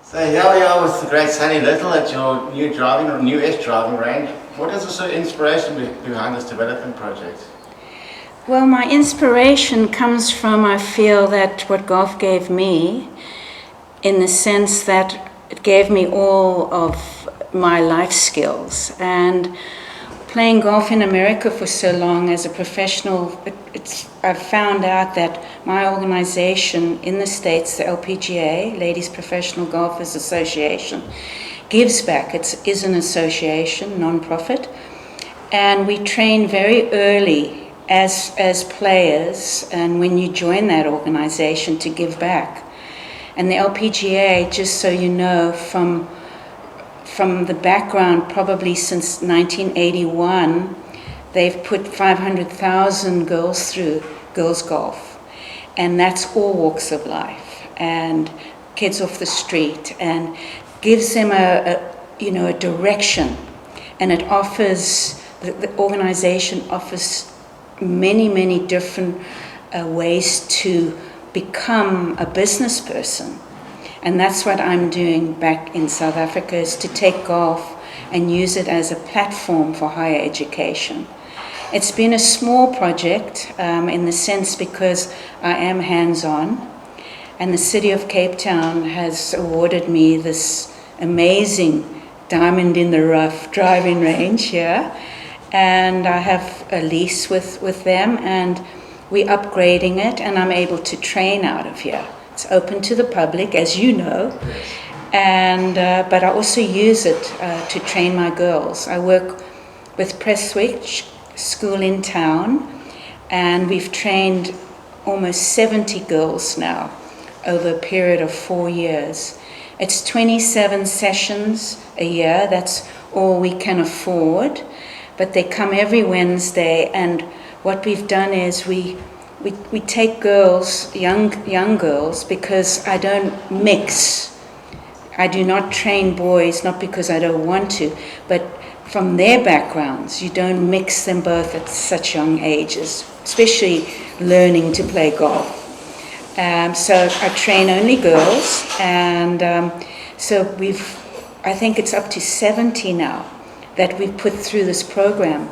So here we are with the great Sunny Little at your new-ish driving range. What is the sort of inspiration behind this development project? Well, my inspiration comes from, I feel, that what golf gave me, in the sense that it gave me all of my life skills. And playing golf in America for so long as a professional, I've found out that my organization in the States, the LPGA, Ladies Professional Golfers Association, gives back. It is an association, non-profit, and we train very early as players, and when you join that organization, to give back. And the LPGA, just so you know, from the background, probably since 1981, they've put 500,000 girls through girls golf, and that's all walks of life and kids off the street, and gives them a direction, and it offers, the organization offers many different ways to become a business person. And that's what I'm doing back in South Africa, is to take golf and use it as a platform for higher education. It's been a small project in the sense because I am hands-on, and the city of Cape Town has awarded me this amazing diamond in the rough driving range here, and I have a lease with them, and we're upgrading it, and I'm able to train out of here. It's open to the public, as you know, and but I also use it to train my girls. I work with Prestwick School in town, and we've trained almost 70 girls now over a period of 4 years. It's 27 sessions a year. That's all we can afford, but they come every Wednesday, and what we've done is we take girls, young girls, because I don't mix. I do not train boys, not because I don't want to, but from their backgrounds. You don't mix them both at such young ages, especially learning to play golf. So I train only girls, and so I think it's up to 70 now that we've put through this program.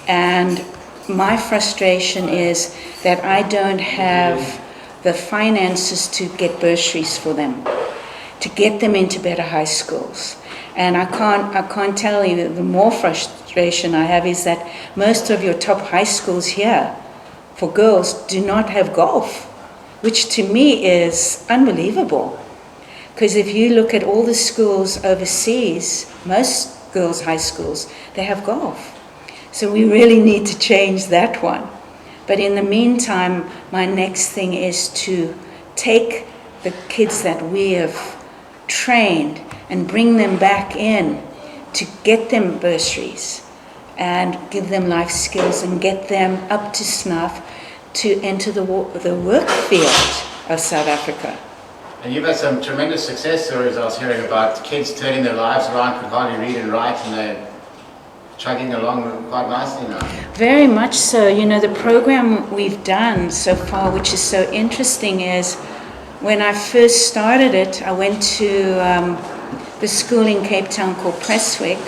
And my frustration is that I don't have the finances to get bursaries for them, to get them into better high schools. And I can't tell you, the more frustration I have is that most of your top high schools here for girls do not have golf, which to me is unbelievable. Because if you look at all the schools overseas, most girls' high schools, they have golf. So we really need to change that one. But in the meantime, my next thing is to take the kids that we have trained and bring them back in, to get them bursaries and give them life skills and get them up to snuff to enter the work field of South Africa. And you've had some tremendous success stories I was hearing about, kids turning their lives around, could hardly read and write, and they're chugging along quite nicely now. Very much so. You know, the program we've done so far, which is so interesting, is when I first started it, I went to the school in Cape Town called Prestwick,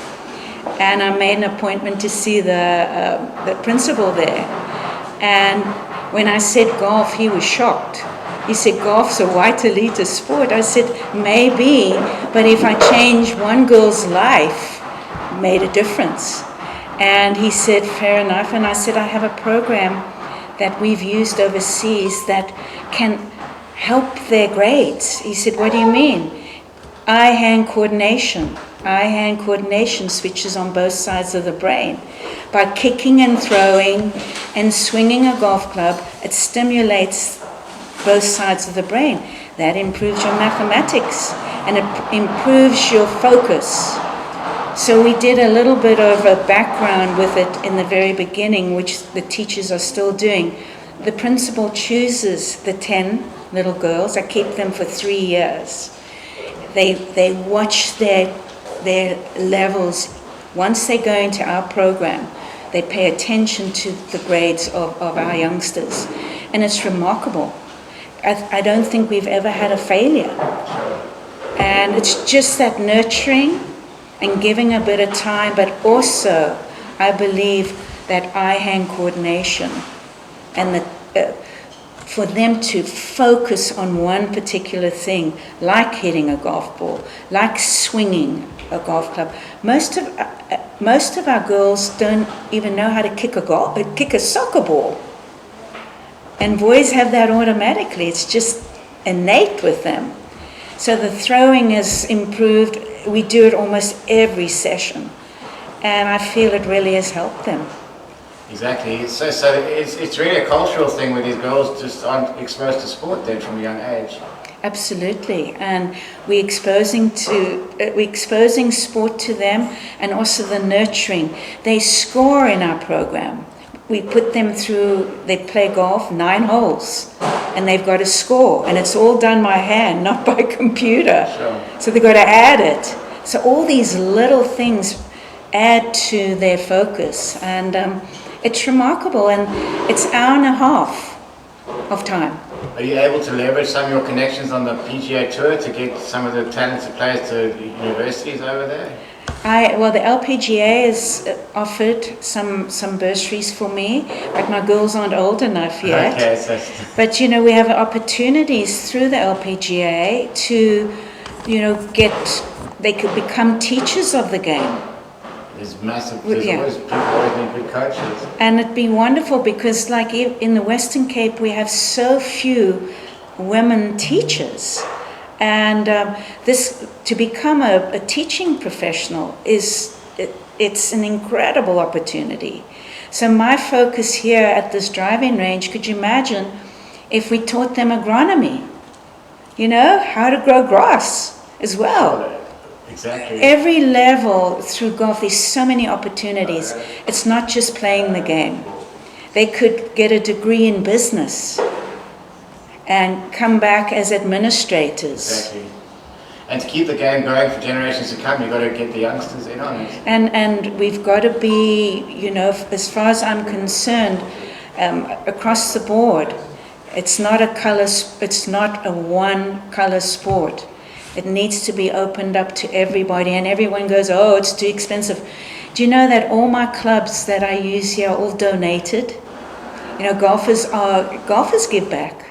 and I made an appointment to see the principal there. And when I said golf, he was shocked. He said, "Golf's a white elitist sport." I said, "Maybe, but if I change one girl's life, made a difference." And he said, "Fair enough." And I said, "I have a program that we've used overseas that can help their grades." He said, "What do you mean?" Eye-hand coordination. Eye-hand coordination switches on both sides of the brain. By kicking and throwing and swinging a golf club, it stimulates both sides of the brain. That improves your mathematics, and it improves your focus. So we did a little bit of a background with it in the very beginning, which the teachers are still doing. The principal chooses the 10 little girls. I keep them for 3 years. They watch their levels. Once they go into our program, they pay attention to the grades of our youngsters. And it's remarkable. I don't think we've ever had a failure. And it's just that nurturing and giving a bit of time, but also I believe that eye-hand coordination and for them to focus on one particular thing, like hitting a golf ball, like swinging a golf club. Most of our girls don't even know how to kick a soccer ball. And boys have that automatically. It's just innate with them. So the throwing is improved. We do it almost every session. And I feel it really has helped them. Exactly. So it's really a cultural thing where these girls just aren't exposed to sport then from a young age. Absolutely. And we're exposing sport to them, and also the nurturing. They score in our program. We put them through, they play golf 9 holes, and they've got to score, and it's all done by hand, not by computer. Sure. So they've got to add it. So all these little things add to their focus, and it's remarkable, and it's an hour and a half of time. Are you able to leverage some of your connections on the PGA Tour to get some of the talented players to universities over there? Well, the LPGA has offered some bursaries for me, but my girls aren't old enough yet. Okay, so But we have opportunities through the LPGA to, they could become teachers of the game. there's massive, Yeah. always people always need good coaches. And it'd be wonderful because, like in the Western Cape, we have so few women teachers. And this, to become a teaching professional it's an incredible opportunity. So my focus here at this driving range, could you imagine if we taught them agronomy? How to grow grass as well. Exactly. Every level through golf, there's so many opportunities. It's not just playing the game. They could get a degree in business and come back as administrators. Exactly. And to keep the game going for generations to come, you've got to get the youngsters in on it. And we've got to be, as far as I'm concerned, across the board. It's not a one color sport. It needs to be opened up to everybody, and everyone goes, oh, it's too expensive. Do you know that all my clubs that I use here are all donated? Golfers give back.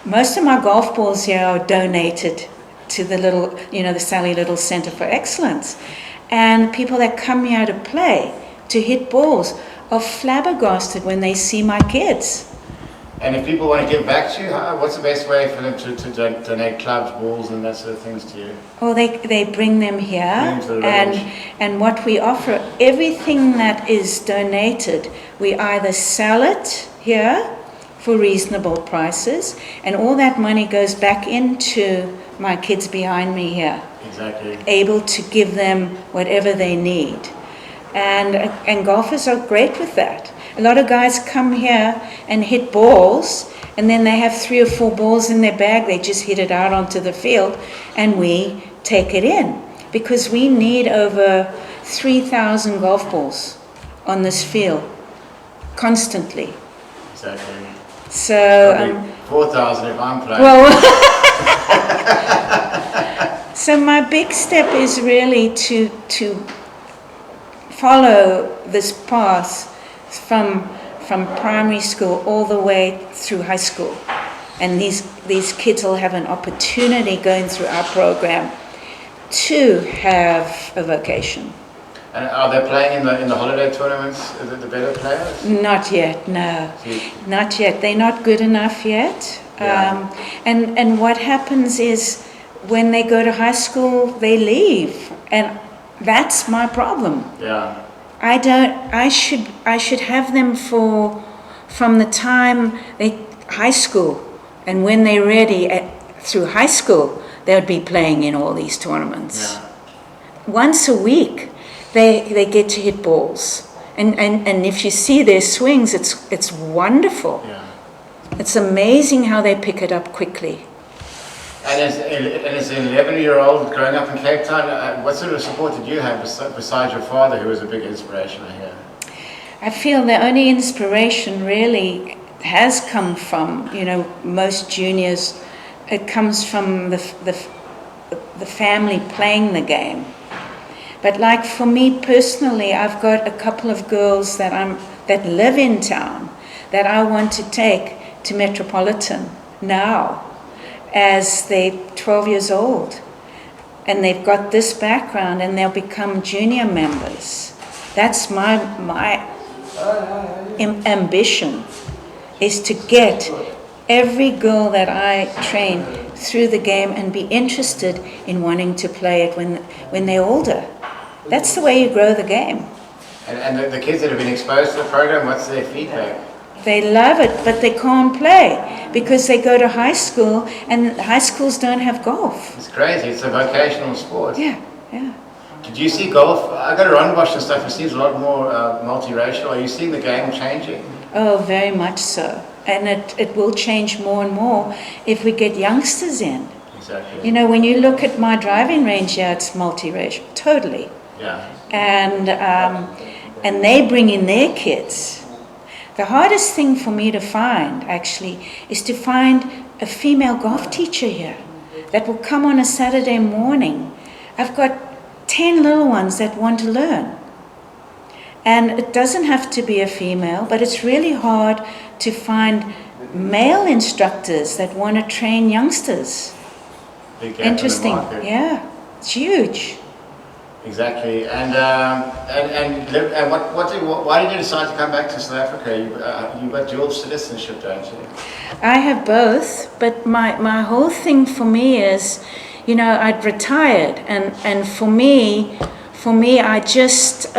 Most of my golf balls here are donated to the little, the Sally Little Center for Excellence. And people that come here to play, to hit balls, are flabbergasted when they see my kids. And if people want to give back to you, what's the best way for them to donate clubs, balls, and that sort of things to you? Well, they bring them here, Bring them to the range. and what we offer, everything that is donated, we either sell it here for reasonable prices, and all that money goes back into my kids behind me here. Exactly. Able to give them whatever they need. And golfers are great with that. A lot of guys come here and hit balls, and then they have 3 or 4 balls in their bag. They just hit it out onto the field, and we take it in. Because we need over 3,000 golf balls on this field, constantly. Exactly. So, 4,000 if I'm playing. well, so my big step is really to follow this path from primary school all the way through high school, and these kids will have an opportunity going through our program to have a vocation. And are they playing in the holiday tournaments? Is it the better players? Not yet, no. Not yet. They're not good enough yet. Yeah. And what happens is when they go to high school, they leave, and that's my problem. Yeah. I should have them from the time high school, and when they're ready through high school, they would be playing in all these tournaments. Yeah. Once a week, they get to hit balls, and if you see their swings, it's wonderful. Yeah. It's amazing how they pick it up quickly. And as an 11-year-old growing up in Cape Town, what sort of support did you have besides your father, who was a big inspiration, I hear? I feel the only inspiration really has come from, most juniors. It comes from the the family playing the game. But like for me personally, I've got a couple of girls that live in town that I want to take to Metropolitan now as they're 12 years old. And they've got this background and they'll become junior members. That's my ambition, is to get every girl that I train through the game and be interested in wanting to play it when they're older. That's the way you grow the game. And the kids that have been exposed to the program, what's their feedback? They love it, but they can't play because they go to high school and high schools don't have golf. It's crazy. It's a vocational sport. Yeah, yeah. Did you see golf? I go to Rondebosch and stuff. It seems a lot more multiracial. Are you seeing the game changing? Oh, very much so. And it will change more and more if we get youngsters in. Exactly. You know, when you look at my driving range here, it's multiracial, totally. Yeah. And they bring in their kids. The hardest thing for me to find, actually, is to find a female golf teacher here that will come on a Saturday morning. I've got 10 little ones that want to learn. And it doesn't have to be a female, but it's really hard to find male instructors that want to train youngsters. Big gap Interesting. in the market. Yeah, it's huge. Exactly. And why did you decide to come back to South Africa? You got dual citizenship, don't you? I have both, but my whole thing for me is, you know, I'd retired, and for me, I just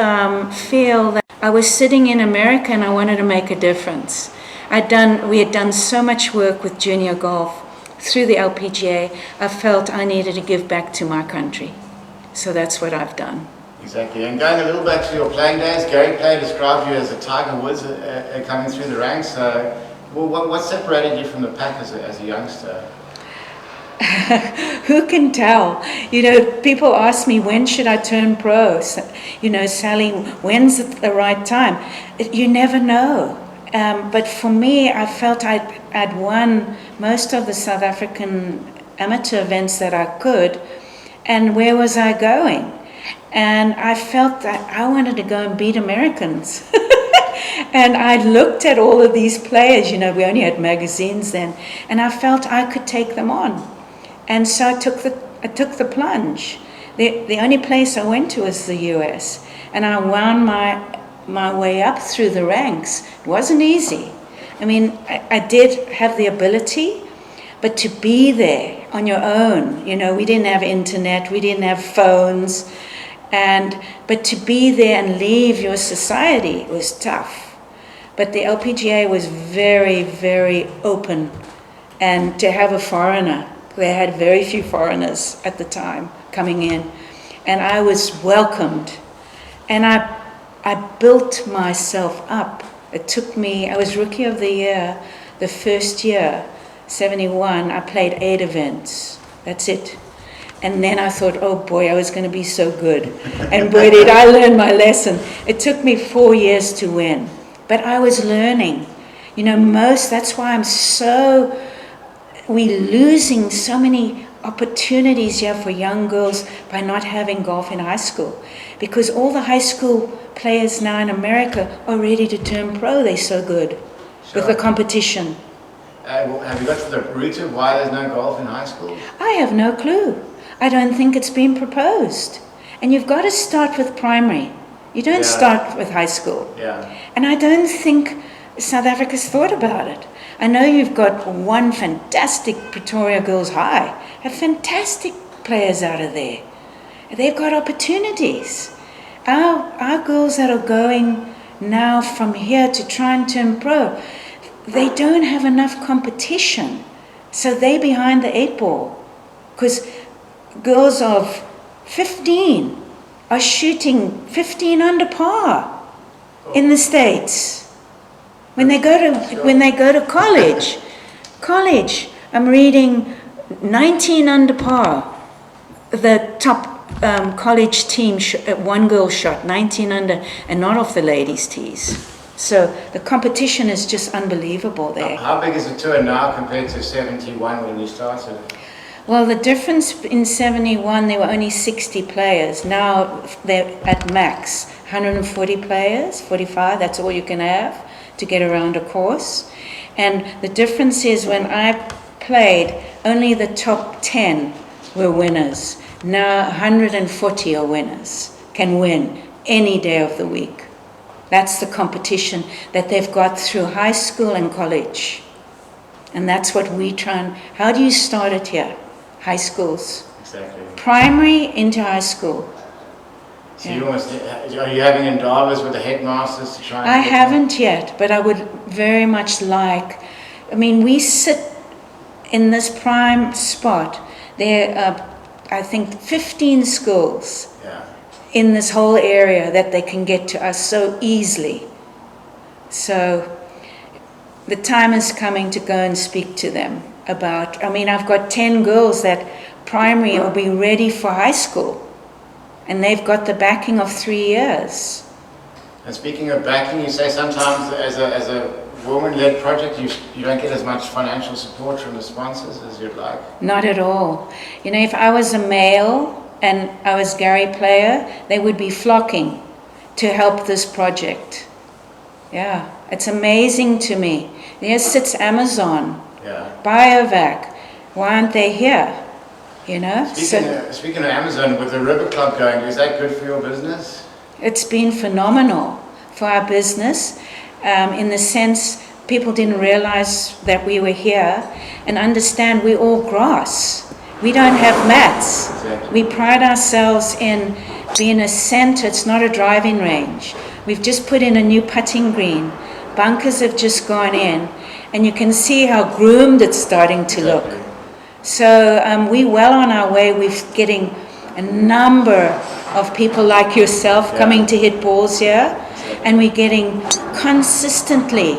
feel that I was sitting in America and I wanted to make a difference. We had done so much work with junior golf through the LPGA. I felt I needed to give back to my country. So that's what I've done. Exactly. And going a little back to your playing days, Gary Player described you as a Tiger Woods coming through the ranks. What separated you from the pack as a youngster? Who can tell? You know, people ask me, when should I turn pro? You know, Sally, when's the right time? You never know. But for me, I felt I'd won most of the South African amateur events that I could. And where was I going? And I felt that I wanted to go and beat Americans. And I looked at all of these players, you know, we only had magazines then, and I felt I could take them on. And so I took the plunge. The only place I went to was the US, and I wound my way up through the ranks. It wasn't easy. I mean, I did have the ability, but to be there on your own, you know, we didn't have internet, we didn't have phones, but to be there and leave your society was tough. But the LPGA was very, very open, and to have a foreigner, they had very few foreigners at the time coming in, and I was welcomed, and I built myself up. It took me, I was Rookie of the Year the first year, 71, I played 8 events. That's it. And then I thought, oh boy, I was going to be so good. And boy, did I learn my lesson. It took me 4 years to win. But I was learning. You know, that's why we're losing so many opportunities here for young girls by not having golf in high school. Because all the high school players now in America are ready to turn pro. They're so good with the competition. Have you got to the root of why there's no golf in high school? I have no clue. I don't think it's been proposed. And you've got to start with primary. You don't start with high school. Yeah. And I don't think South Africa's thought about it. I know you've got one fantastic Pretoria Girls High, have fantastic players out of there. They've got opportunities. Our girls that are going now from here to try and turn pro, they don't have enough competition. So they're behind the 8 ball. Because girls of 15 are shooting 15 under par in the States. When they go to college, I'm reading 19 under par. The top college team, one girl shot 19 under, and not off the ladies' tees. So the competition is just unbelievable there. How big is the tour now compared to 71 when you started? Well, the difference in 71, there were only 60 players. Now they're at max, 140 players, 45, that's all you can have to get around a course. And the difference is when I played, only the top 10 were winners. Now 140 are winners, can win any day of the week. That's the competition that they've got through high school and college. And that's what we try and... How do you start it here? High schools. Exactly. Primary into high school. So you almost, are you having Davies with the headmasters to try and... I haven't yet, but I would very much like... I mean, we sit in this prime spot. There are, I think, 15 schools in this whole area that they can get to us so easily. So the time is coming to go and speak to them about... I mean, I've got 10 girls that primary will be ready for high school. And they've got the backing of 3 years. And speaking of backing, you say sometimes as a woman-led project, you don't get as much financial support from the sponsors as you'd like? Not at all. You know, if I was a male and I was Gary Player, they would be flocking to help this project. Yeah, it's amazing to me. There sits Amazon, Biovac. Why aren't they here? You know? Speaking of Amazon, with the River Club going, is that good for your business? It's been phenomenal for our business, in the sense people didn't realize that we were here and understand we're all grass. We don't have mats. Exactly. We pride ourselves in being a center. It's not a driving range. We've just put in a new putting green. Bunkers have just gone in, and you can see how groomed it's starting to look. So we're well on our way. We're getting a number of people like yourself coming to hit balls here, and we're getting consistently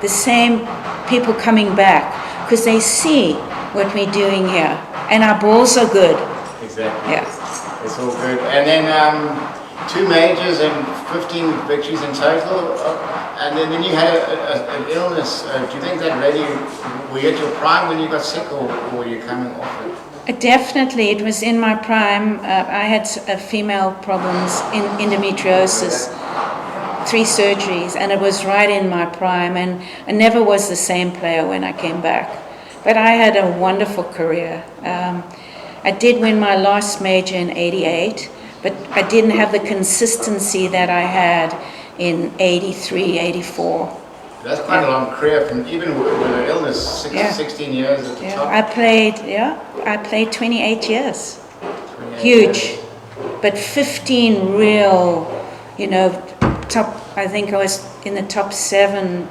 the same people coming back because they see what we're doing here, and our balls are good. Exactly. Yeah. It's all good. And then 2 majors and 15 victories in total, and then you had an illness. Do you think that really, were you at your prime when you got sick, or were you coming off it? Definitely, it was in my prime. I had female problems in endometriosis, 3 surgeries, and it was right in my prime, and I never was the same player when I came back. But I had a wonderful career. I did win my last major in '88, but I didn't have the consistency that I had in '83, '84. That's quite a long career, from even with an illness, 16 years at the top. I played 28 years. 28 Huge. years. But 15 real, you know, top, I think I was in the top 7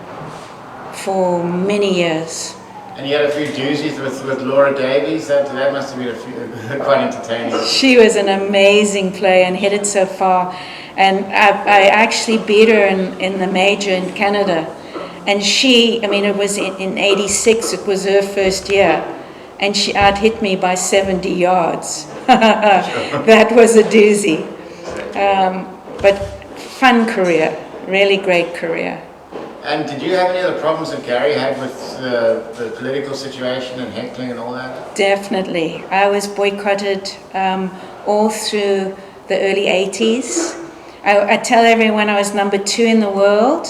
for many years. And you had a few doozies with Laura Davies. That must have been quite entertaining. She was an amazing player and hit it so far. And I actually beat her in the major in Canada. And she, I mean, it was in '86, it was her first year. And she out-hit me by 70 yards. That was a doozy. But fun career, really great career. And did you have any other problems that Gary had with the political situation and heckling and all that? Definitely. I was boycotted all through the early 80s. I tell everyone I was number 2 in the world,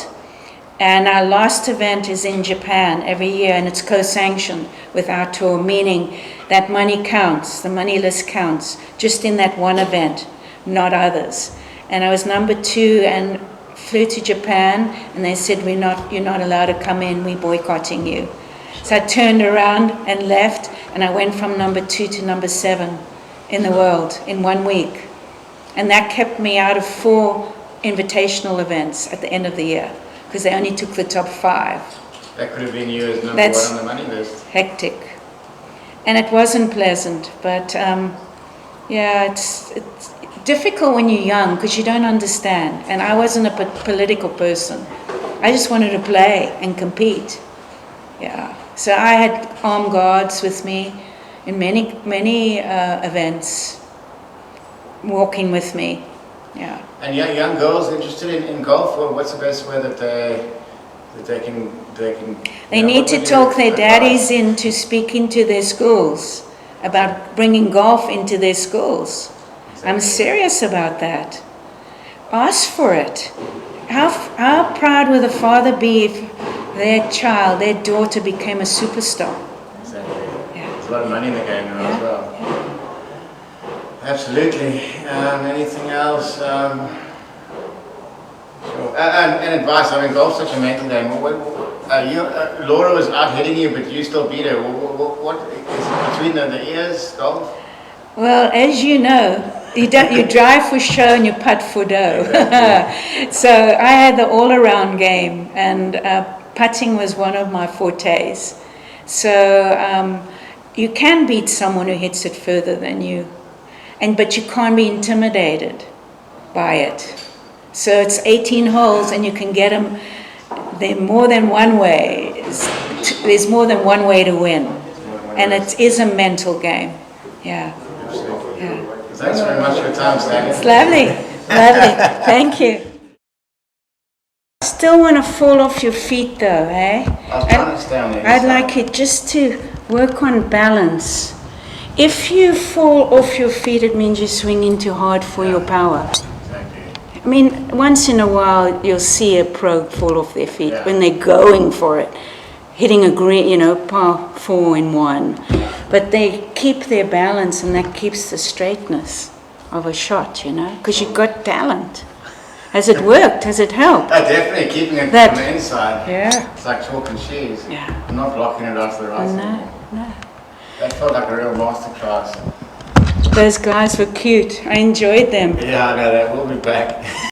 and our last event is in Japan every year, and it's co-sanctioned with our tour, meaning that money counts, the money list counts, just in that one event, not others. And I was number 2 and flew to Japan, and they said, you're not allowed to come in, we're boycotting you. So I turned around and left, and I went from number 2 to number 7 in the world in 1 week. And that kept me out of 4 invitational events at the end of the year, because they only took the top 5. That could have been you as number 1 on the money list. Hectic. And it wasn't pleasant, but it's difficult when you're young because you don't understand. And I wasn't a political person. I just wanted to play and compete. Yeah. So I had armed guards with me in many events, walking with me. Yeah. And young girls interested in golf, or what's the best way that they can They need to talk their daddies into speaking to their schools about bringing golf into their schools. I'm serious about that. Ask for it. How proud would the father be if their child, their daughter became a superstar? Exactly. Yeah. There's a lot of money in the game now as well. Yeah. Absolutely. Anything else? Sure. And advice. I mean, golf's such a mental game. Laura was out hitting you, but you still beat her. What is it between the ears, golf? Well, as you know, you drive for show and you putt for dough. Exactly. So I had the all-around game, and putting was one of my fortes. So you can beat someone who hits it further than you, but you can't be intimidated by it. So it's 18 holes, and you can get them. There's more than one way. There's more than one way to win, and it is a mental game. Yeah. Yeah. Thanks very much for your time, Stanley. It's lovely, lovely. Thank you. Still want to fall off your feet, though, eh? I was trying to stay on the I'd inside. like you just to work on balance. If you fall off your feet, it means you're swinging too hard for your power. Exactly. I mean, once in a while, you'll see a pro fall off their feet Yeah. when they're going for it, hitting a green, par 4 in 1. But they keep their balance, and that keeps the straightness of a shot, because you've got talent. Has it worked? Has it helped? Definitely keeping it That- on the inside. Yeah. It's like chalk and cheese. Yeah. I'm not blocking it off the right No, side. no. That felt like a real masterclass. Those guys were cute. I enjoyed them. Yeah, I know that. We'll be back.